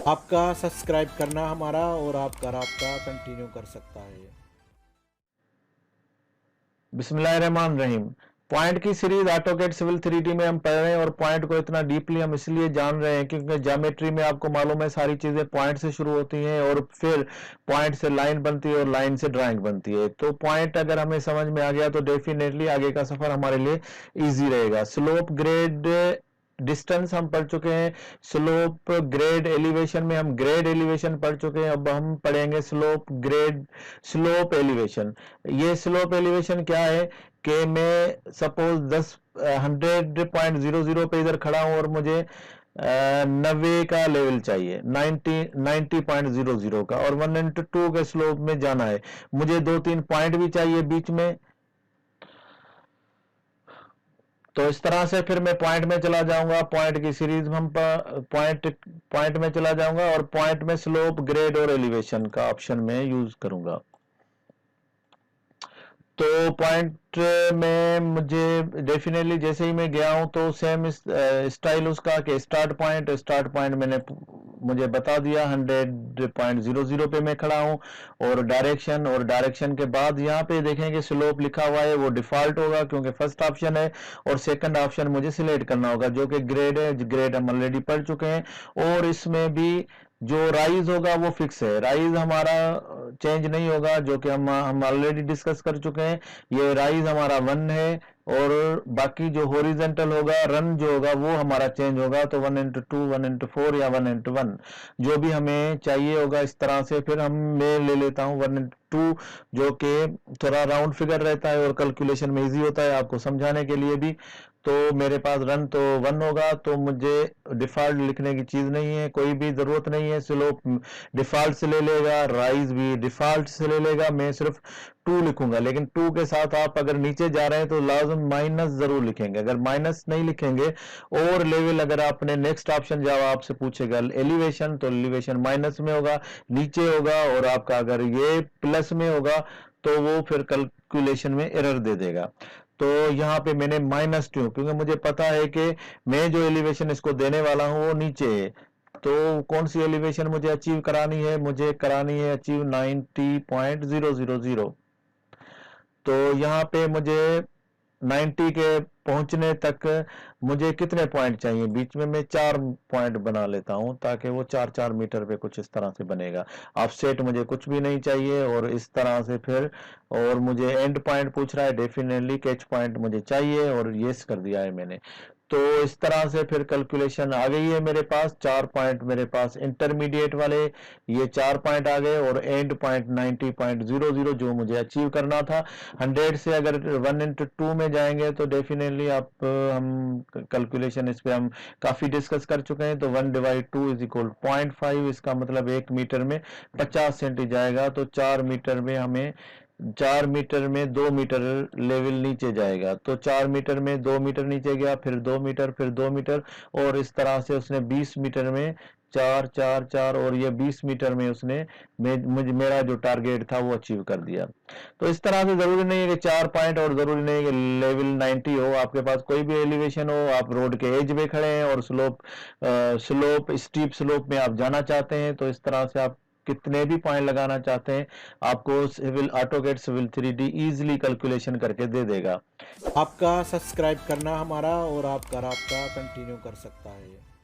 आपका सब्सक्राइब करना हमारा और आपका राब्ता कंटिन्यू कर सकता है। बिस्मिल्लाहिर्रहमानिर्रहीम। पॉइंट की सीरीज ऑटोकैड सिविल 3D में हम पढ़ रहे हैं और पॉइंट को इतना डीपली हम इसलिए जान रहे हैं क्योंकि ज्योमेट्री में आपको मालूम है सारी चीजें पॉइंट से शुरू होती हैं और फिर पॉइंट से लाइन बनती है और लाइन से ड्राइंग बनती है। तो पॉइंट अगर हमें समझ में आ गया तो डेफिनेटली आगे का सफर हमारे लिए इजी रहेगा। स्लोप, ग्रेड, डिस्टेंस हम पढ़ चुके हैं। स्लोप, ग्रेड, एलिवेशन में हम ग्रेड एलिवेशन पढ़ चुके हैं। अब हम पढ़ेंगे स्लोप, ग्रेड, स्लोप एलिवेशन। ये स्लोप एलिवेशन क्या है कि मैं सपोज 100.00 पे इधर खड़ा हूं और मुझे 90 का लेवल चाहिए, 90.00 का, और 1:2 के स्लोप में जाना है। मुझे 2-3 पॉइंट भी चाहिए बीच में। तो इस तरह से फिर मैं पॉइंट में चला जाऊंगा, पॉइंट की सीरीज हम पॉइंट में चला जाऊंगा और पॉइंट में स्लोप, ग्रेड और एलिवेशन का ऑप्शन में यूज करूंगा। तो पॉइंट में मुझे डेफिनेटली जैसे ही मैं गया हूं तो सेम स्टाइल उसका कि स्टार्ट पॉइंट मैंने मुझे बता दिया 100.00 पे मैं खड़ा हूं, और डायरेक्शन के बाद यहाँ पे देखेंगे स्लोप लिखा हुआ है, वो डिफॉल्ट होगा क्योंकि फर्स्ट ऑप्शन है, और सेकंड ऑप्शन मुझे सिलेक्ट करना होगा जो कि ग्रेड है। ग्रेड हम ऑलरेडी पढ़ चुके हैं, और इसमें भी जो राइज होगा वो फिक्स है, राइज हमारा चेंज नहीं होगा, जो कि हम ऑलरेडी डिस्कस कर चुके हैं। ये राइज हमारा 1 है, और बाकी जो हॉरिजेंटल होगा, रन जो होगा वो हमारा चेंज होगा। तो 1:2, 1:4 या 1:1 जो भी हमें चाहिए होगा। इस तरह से फिर मैं ले लेता हूँ 1:2, जो कि थोड़ा राउंड फिगर रहता है और कैलकुलेशन में इजी होता है आपको समझाने के लिए भी। तो मेरे पास रन तो 1 होगा, तो मुझे डिफॉल्ट लिखने की चीज नहीं है, कोई भी जरूरत नहीं है। स्लोप डिफॉल्ट से ले लेगा, राइज भी डिफॉल्ट से ले लेगा, मैं सिर्फ 2 लिखूंगा। लेकिन 2 के साथ आप अगर नीचे जा रहे हैं तो लाजम माइनस जरूर लिखेंगे। अगर माइनस नहीं लिखेंगे और लेवल, अगर आपने नेक्स्ट ऑप्शन जब आपसे पूछेगा एलिवेशन, तो एलिवेशन माइनस में होगा, नीचे होगा, और आपका अगर ये प्लस में होगा तो वो फिर कैलकुलेशन में एरर दे देगा। तो यहाँ पे मैंने -2, क्योंकि मुझे पता है कि मैं जो एलिवेशन इसको देने वाला हूँ वो नीचे है। तो कौन सी एलिवेशन मुझे अचीव करानी है? मुझे करानी है अचीव 90.000। तो यहाँ पे मुझे 90 के पहुंचने तक मुझे कितने पॉइंट चाहिए? बीच में मैं 4 पॉइंट बना लेता हूं ताकि वो 4-4 मीटर पे कुछ इस तरह से बनेगा। ऑफसेट मुझे कुछ भी नहीं चाहिए, और इस तरह से फिर, और मुझे एंड पॉइंट पूछ रहा है, डेफिनेटली कैच पॉइंट मुझे चाहिए, और यस कर दिया है मैंने। तो इस तरह से फिर कैलकुलेशन आ गई है मेरे पास। 4 पॉइंट मेरे पास इंटरमीडिएट वाले, ये 4 पॉइंट आ गए, और एंड पॉइंट 90.00 जो मुझे अचीव करना था। 100 से अगर 1:2 में जाएंगे तो डेफिनेटली आप हम कैलकुलेशन इस पे हम काफी डिस्कस कर चुके हैं। तो 1/2 = 0.5, इसका मतलब 1 मीटर में 50 सेंटी जाएगा। तो 4 मीटर में हमें 4 मीटर में 2 मीटर लेवल नीचे जाएगा। तो 4 मीटर में 2 मीटर नीचे गया, फिर 2 मीटर, फिर 2 मीटर, और इस तरह से उसने 20 मीटर में 4 4 4, और ये 20 मीटर में उसने मेरा जो टारगेट था वो अचीव कर दिया। तो इस तरह से जरूरी नहीं है कि 4 पॉइंट, और जरूरी नहीं है कि लेवल 90 हो। आपके पास कोई भी एलिवेशन हो, आप रोड के एज पे खड़े हैं और स्टीप स्लोप में आप जाना चाहते हैं, तो इस तरह से आप कितने भी पॉइंट लगाना चाहते हैं आपको AutoCAD civil 3D easily calculation करके दे देगा। आपका सब्सक्राइब करना हमारा और आपका राब्ता कंटिन्यू कर सकता है।